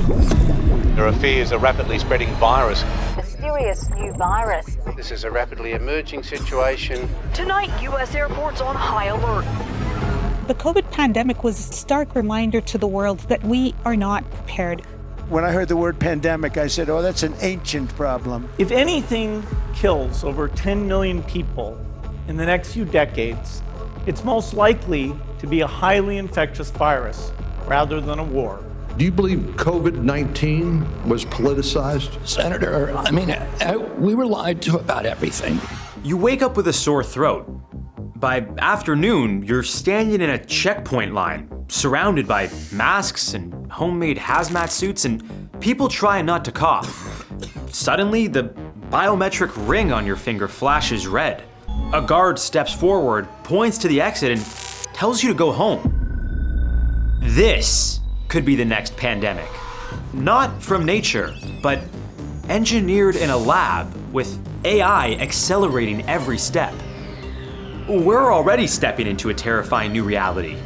There are fears a rapidly spreading virus. Mysterious new virus. This is a rapidly emerging situation. Tonight, U.S. airports on high alert. The COVID pandemic was a stark reminder to the world that we are not prepared. When I heard the word pandemic, I said, oh, that's an ancient problem. If anything kills over 10 million people in the next few decades, it's most likely to be a highly infectious virus rather than a war. Do you believe COVID-19 was politicized? Senator, we were lied to about everything. You wake up with a sore throat. By afternoon, you're standing in a checkpoint line, surrounded by masks and homemade hazmat suits and people trying not to cough. Suddenly, the biometric ring on your finger flashes red. A guard steps forward, points to the exit, and tells you to go home. This could be the next pandemic. Not from nature, but engineered in a lab with AI accelerating every step. We're already stepping into a terrifying new reality.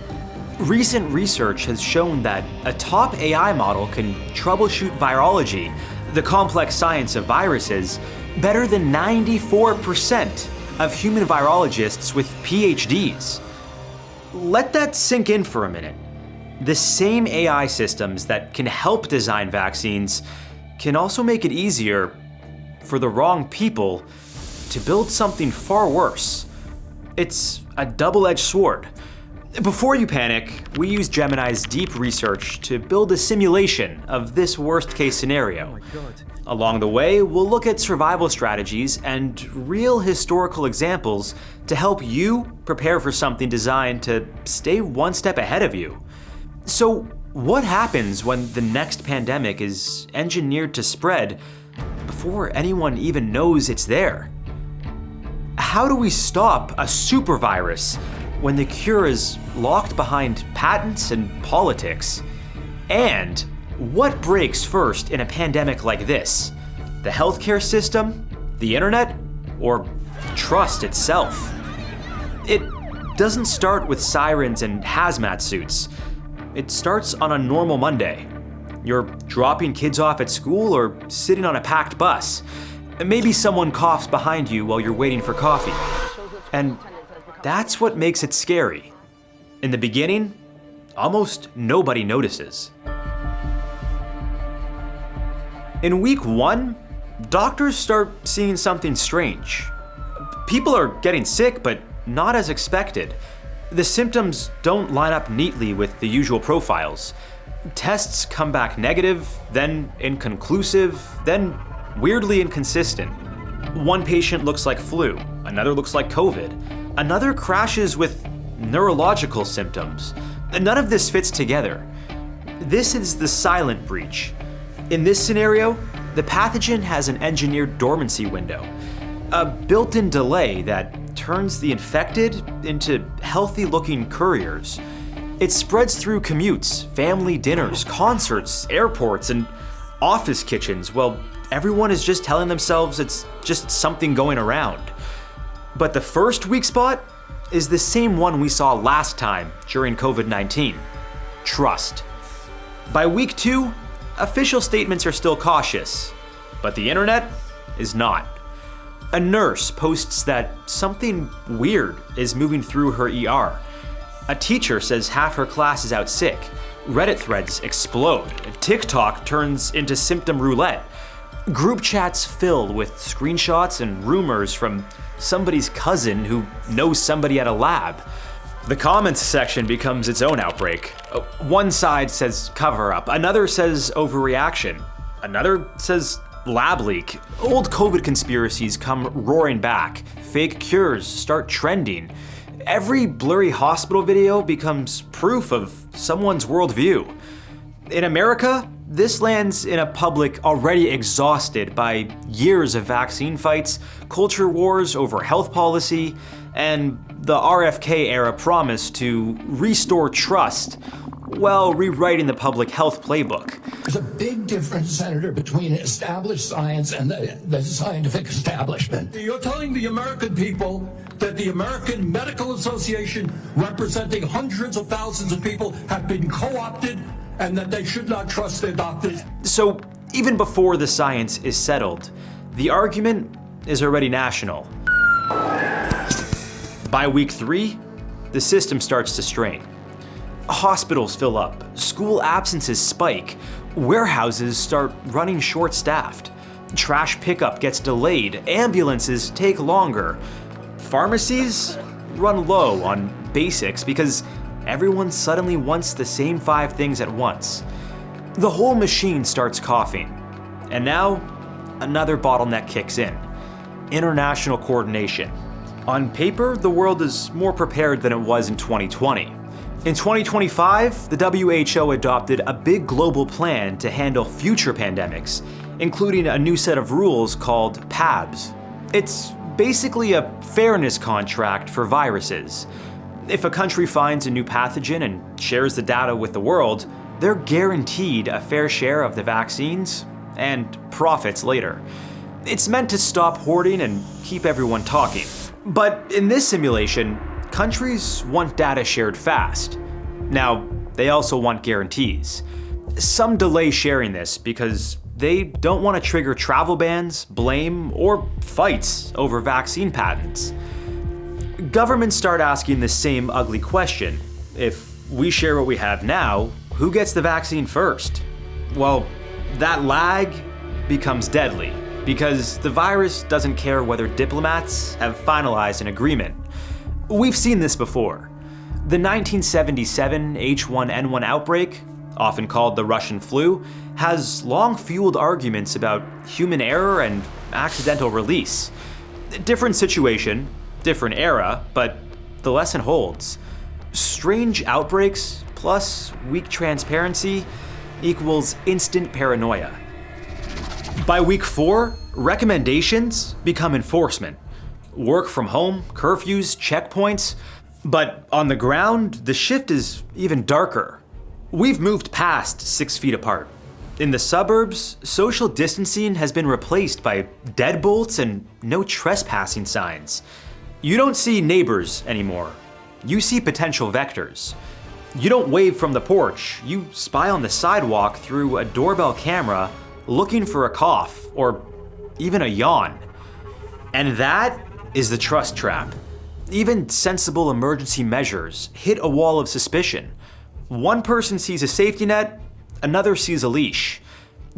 Recent research has shown that a top AI model can troubleshoot virology, the complex science of viruses, better than 94% of human virologists with PhDs. Let that sink in for a minute. The same AI systems that can help design vaccines can also make it easier for the wrong people to build something far worse. It's a double-edged sword. Before you panic, we use Gemini's deep research to build a simulation of this worst-case scenario. Along the way, we'll look at survival strategies and real historical examples to help you prepare for something designed to stay one step ahead of you. So, what happens when the next pandemic is engineered to spread before anyone even knows it's there? How do we stop a super virus when the cure is locked behind patents and politics? And what breaks first in a pandemic like this? The healthcare system, the internet, or trust itself? It doesn't start with sirens and hazmat suits. It starts on a normal Monday. You're dropping kids off at school or sitting on a packed bus. Maybe someone coughs behind you while you're waiting for coffee. And that's what makes it scary. In the beginning, almost nobody notices. In week 1, doctors start seeing something strange. People are getting sick, but not as expected. The symptoms don't line up neatly with the usual profiles. Tests come back negative, then inconclusive, then weirdly inconsistent. One patient looks like flu, another looks like COVID, another crashes with neurological symptoms. None of this fits together. This is the silent breach. In this scenario, the pathogen has an engineered dormancy window, a built-in delay that turns the infected into healthy-looking couriers. It spreads through commutes, family dinners, concerts, airports, and office kitchens while everyone is just telling themselves it's just something going around. But the first weak spot is the same one we saw last time during COVID-19: trust. By week 2, official statements are still cautious, but the internet is not. A nurse posts that something weird is moving through her ER. A teacher says half her class is out sick. Reddit threads explode. TikTok turns into symptom roulette. Group chats fill with screenshots and rumors from somebody's cousin who knows somebody at a lab. The comments section becomes its own outbreak. One side says cover up, another says overreaction, another says lab leak. Old COVID conspiracies come roaring back. Fake cures start trending. Every blurry hospital video becomes proof of someone's worldview. In America, this lands in a public already exhausted by years of vaccine fights, culture wars over health policy, and the RFK era promise to restore trust while rewriting the public health playbook. There's a big difference, Senator, between established science and the scientific establishment. You're telling the American people that the American Medical Association, representing hundreds of thousands of people, have been co-opted and that they should not trust their doctors. So even before the science is settled, the argument is already national. By week 3, the system starts to strain. Hospitals fill up, school absences spike, warehouses start running short-staffed, trash pickup gets delayed, ambulances take longer, pharmacies run low on basics because everyone suddenly wants the same 5 things at once. The whole machine starts coughing, and now another bottleneck kicks in: international coordination. On paper, the world is more prepared than it was in 2020. In 2025, the WHO adopted a big global plan to handle future pandemics, including a new set of rules called PABs. It's basically a fairness contract for viruses. If a country finds a new pathogen and shares the data with the world, they're guaranteed a fair share of the vaccines and profits later. It's meant to stop hoarding and keep everyone talking. But in this simulation, countries want data shared fast. Now, they also want guarantees. Some delay sharing this because they don't want to trigger travel bans, blame, or fights over vaccine patents. Governments start asking the same ugly question: if we share what we have now, who gets the vaccine first? Well, that lag becomes deadly, because the virus doesn't care whether diplomats have finalized an agreement. We've seen this before. The 1977 H1N1 outbreak, often called the Russian flu, has long fueled arguments about human error and accidental release. Different situation, different era, but the lesson holds. Strange outbreaks plus weak transparency equals instant paranoia. By week 4, recommendations become enforcement. Work from home, curfews, checkpoints. But on the ground, the shift is even darker. We've moved past 6 feet apart. In the suburbs, social distancing has been replaced by deadbolts and no trespassing signs. You don't see neighbors anymore. You see potential vectors. You don't wave from the porch. You spy on the sidewalk through a doorbell camera, looking for a cough or even a yawn. And that is the trust trap. Even sensible emergency measures hit a wall of suspicion. One person sees a safety net, another sees a leash.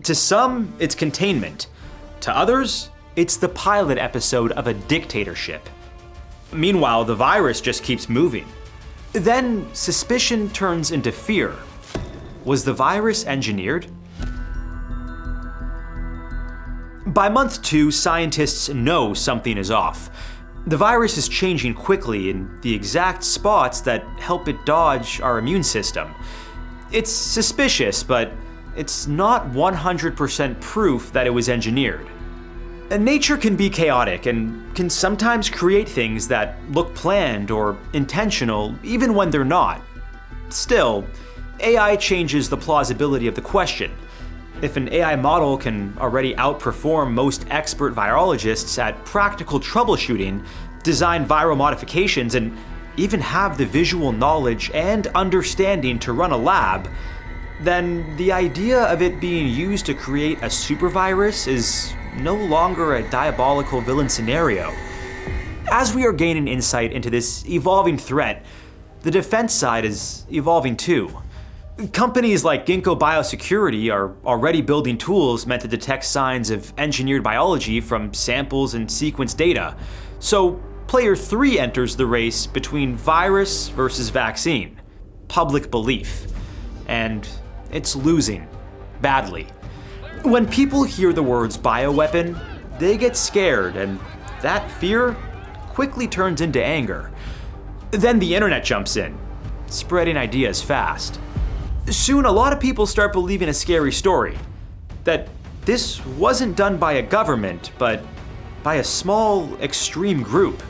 To some, it's containment. To others, it's the pilot episode of a dictatorship. Meanwhile, the virus just keeps moving. Then suspicion turns into fear. Was the virus engineered? By month 2, scientists know something is off. The virus is changing quickly in the exact spots that help it dodge our immune system. It's suspicious, but it's not 100% proof that it was engineered. And nature can be chaotic and can sometimes create things that look planned or intentional even when they're not. Still, AI changes the plausibility of the question. If an AI model can already outperform most expert virologists at practical troubleshooting, design viral modifications, and even have the visual knowledge and understanding to run a lab, then the idea of it being used to create a supervirus is no longer a diabolical villain scenario. As we are gaining insight into this evolving threat, the defense side is evolving too. Companies like Ginkgo Biosecurity are already building tools meant to detect signs of engineered biology from samples and sequence data. So player 3 enters the race between virus versus vaccine, public belief. And it's losing, badly. When people hear the words bioweapon, they get scared, and that fear quickly turns into anger. Then the internet jumps in, spreading ideas fast. Soon, a lot of people start believing a scary story, that this wasn't done by a government, but by a small, extreme group.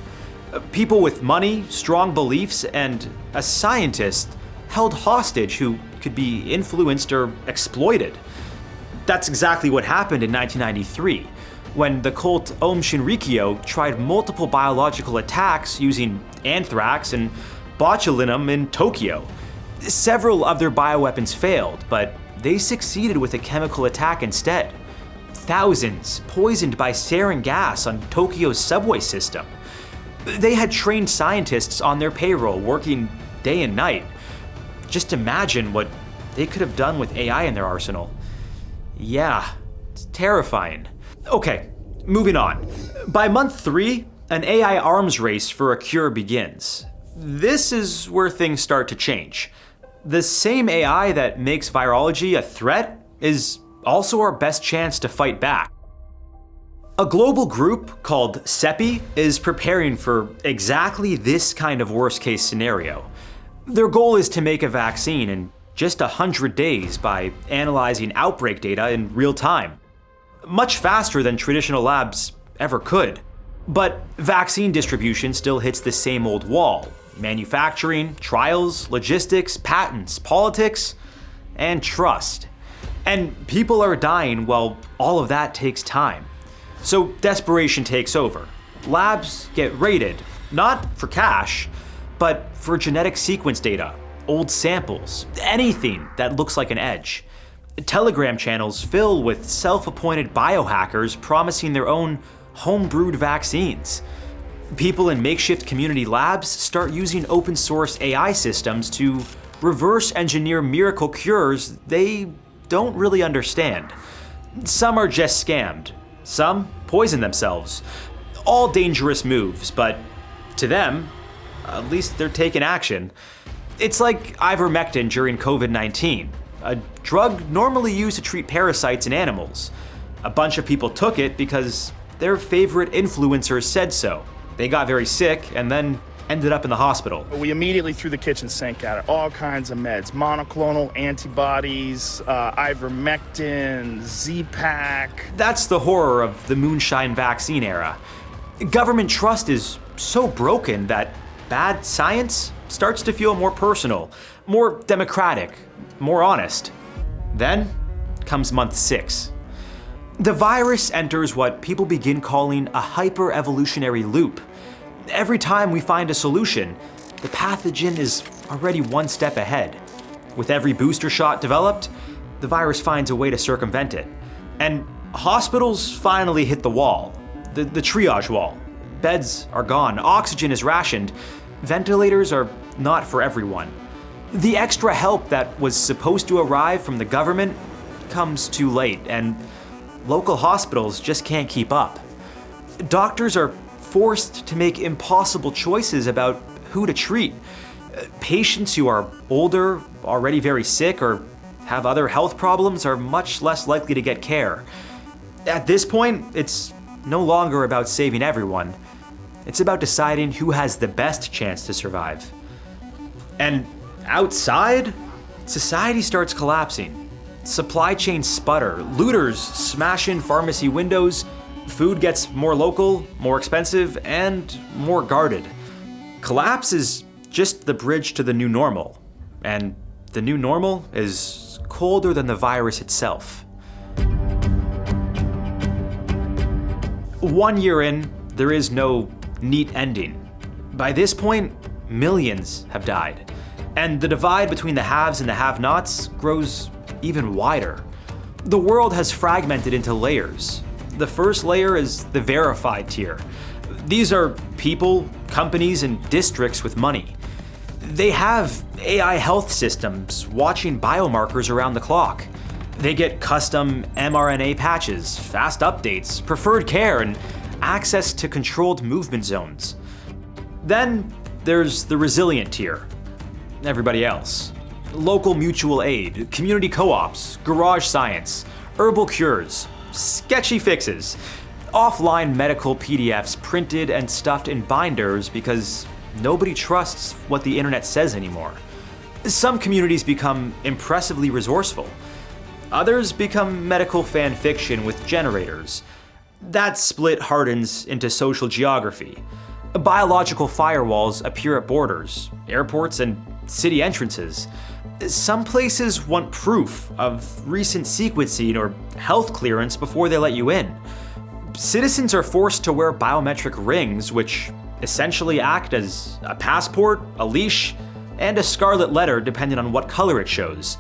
People with money, strong beliefs, and a scientist held hostage who could be influenced or exploited. That's exactly what happened in 1993, when the cult Aum Shinrikyo tried multiple biological attacks using anthrax and botulinum in Tokyo. Several of their bioweapons failed, but they succeeded with a chemical attack instead. Thousands poisoned by sarin gas on Tokyo's subway system. They had trained scientists on their payroll working day and night. Just imagine what they could have done with AI in their arsenal. Yeah, it's terrifying. Okay, moving on. By month 3, an AI arms race for a cure begins. This is where things start to change. The same AI that makes virology a threat is also our best chance to fight back. A global group called CEPI is preparing for exactly this kind of worst-case scenario. Their goal is to make a vaccine in just 100 days by analyzing outbreak data in real time. Much faster than traditional labs ever could. But vaccine distribution still hits the same old wall. Manufacturing, trials, logistics, patents, politics, and trust. And people are dying while all of that takes time. So desperation takes over. Labs get raided, not for cash, but for genetic sequence data, old samples, anything that looks like an edge. Telegram channels fill with self-appointed biohackers promising their own home-brewed vaccines. People in makeshift community labs start using open source AI systems to reverse engineer miracle cures they don't really understand. Some are just scammed. Some poison themselves. All dangerous moves, but to them, at least they're taking action. It's like ivermectin during COVID-19, a drug normally used to treat parasites in animals. A bunch of people took it because their favorite influencers said so. They got very sick and then ended up in the hospital. We immediately threw the kitchen sink at it. All kinds of meds, monoclonal antibodies, ivermectin, Z-Pak. That's the horror of the moonshine vaccine era. Government trust is so broken that bad science starts to feel more personal, more democratic, more honest. Then comes month 6. The virus enters what people begin calling a hyper-evolutionary loop. Every time we find a solution, the pathogen is already one step ahead. With every booster shot developed, the virus finds a way to circumvent it. And hospitals finally hit the wall, the triage wall. Beds are gone, oxygen is rationed, ventilators are not for everyone. The extra help that was supposed to arrive from the government comes too late, and local hospitals just can't keep up. Doctors are forced to make impossible choices about who to treat. Patients who are older, already very sick, or have other health problems are much less likely to get care. At this point, it's no longer about saving everyone. It's about deciding who has the best chance to survive. And outside, society starts collapsing. Supply chains sputter, looters smash in pharmacy windows, food gets more local, more expensive, and more guarded. Collapse is just the bridge to the new normal. And the new normal is colder than the virus itself. 1 year in, there is no neat ending. By this point, millions have died. And the divide between the haves and the have-nots grows even wider. The world has fragmented into layers. The first layer is the verified tier. These are people, companies, and districts with money. They have AI health systems watching biomarkers around the clock. They get custom mRNA patches, fast updates, preferred care, and access to controlled movement zones. Then there's the resilient tier. Everybody else. Local mutual aid, community co-ops, garage science, herbal cures, sketchy fixes, offline medical PDFs printed and stuffed in binders because nobody trusts what the internet says anymore. Some communities become impressively resourceful. Others become medical fan fiction with generators. That split hardens into social geography. Biological firewalls appear at borders, airports, and city entrances. Some places want proof of recent sequencing or health clearance before they let you in. Citizens are forced to wear biometric rings, which essentially act as a passport, a leash, and a scarlet letter depending on what color it shows.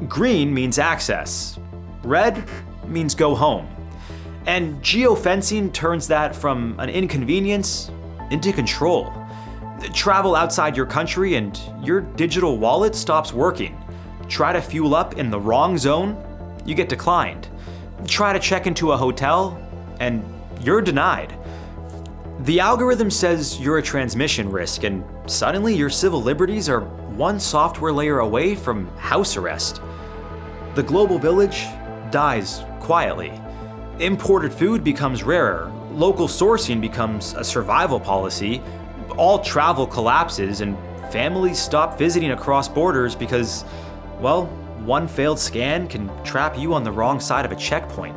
Green means access. Red means go home. And geofencing turns that from an inconvenience into control. Travel outside your country and your digital wallet stops working. Try to fuel up in the wrong zone, you get declined. Try to check into a hotel, and you're denied. The algorithm says you're a transmission risk, and suddenly your civil liberties are one software layer away from house arrest. The global village dies quietly. Imported food becomes rarer. Local sourcing becomes a survival policy. All travel collapses, and families stop visiting across borders because, well, one failed scan can trap you on the wrong side of a checkpoint.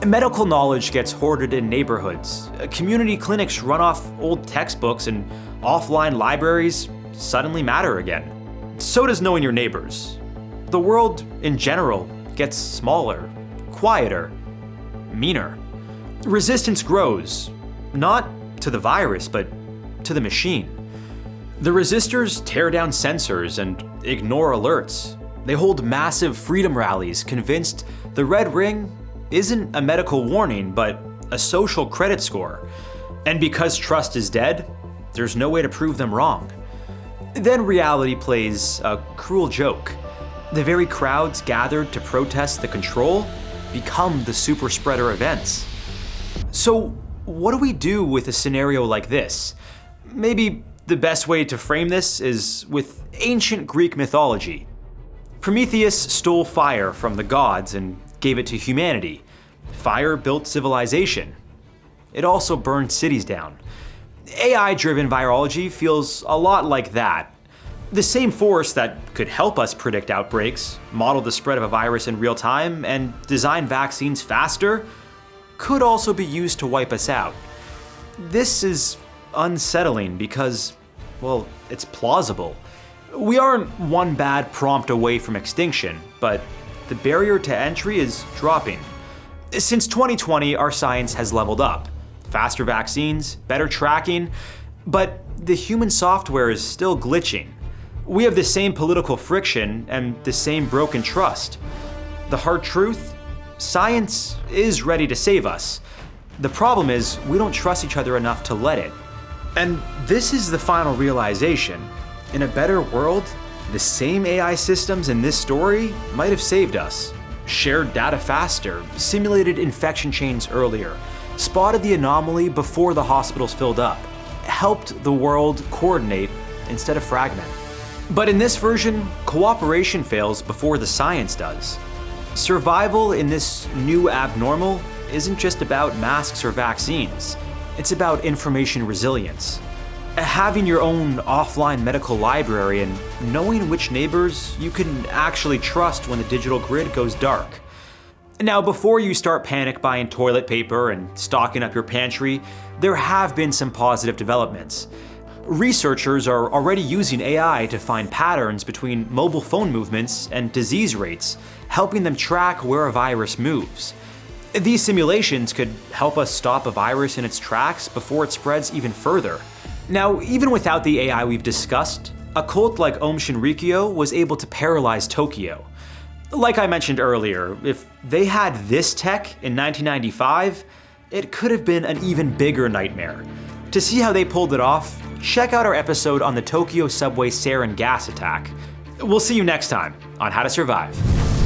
Medical knowledge gets hoarded in neighborhoods. Community clinics run off old textbooks, and offline libraries suddenly matter again. So does knowing your neighbors. The world, in general, gets smaller, quieter, meaner. Resistance grows, not to the virus, but to the machine. The resistors tear down sensors and ignore alerts. They hold massive freedom rallies, convinced the red ring isn't a medical warning, but a social credit score. And because trust is dead, there's no way to prove them wrong. Then reality plays a cruel joke. The very crowds gathered to protest the control become the super spreader events. So what do we do with a scenario like this? Maybe the best way to frame this is with ancient Greek mythology. Prometheus stole fire from the gods and gave it to humanity. Fire built civilization. It also burned cities down. AI-driven virology feels a lot like that. The same force that could help us predict outbreaks, model the spread of a virus in real time, and design vaccines faster, could also be used to wipe us out. This is unsettling because, well, it's plausible. We aren't one bad prompt away from extinction, but the barrier to entry is dropping. Since 2020, our science has leveled up. Faster vaccines, better tracking, but the human software is still glitching. We have the same political friction and the same broken trust. The hard truth? Science is ready to save us. The problem is we don't trust each other enough to let it. And this is the final realization. In a better world, the same AI systems in this story might have saved us. Shared data faster, simulated infection chains earlier, spotted the anomaly before the hospitals filled up, helped the world coordinate instead of fragment. But in this version, cooperation fails before the science does. Survival in this new abnormal isn't just about masks or vaccines. It's about information resilience. Having your own offline medical library and knowing which neighbors you can actually trust when the digital grid goes dark. Now, before you start panic buying toilet paper and stocking up your pantry, there have been some positive developments. Researchers are already using AI to find patterns between mobile phone movements and disease rates, helping them track where a virus moves. These simulations could help us stop a virus in its tracks before it spreads even further. Now, even without the AI we've discussed, a cult like Aum Shinrikyo was able to paralyze Tokyo. Like I mentioned earlier, if they had this tech in 1995, it could have been an even bigger nightmare. To see how they pulled it off, check out our episode on the Tokyo subway sarin gas attack. We'll see you next time on How to Survive.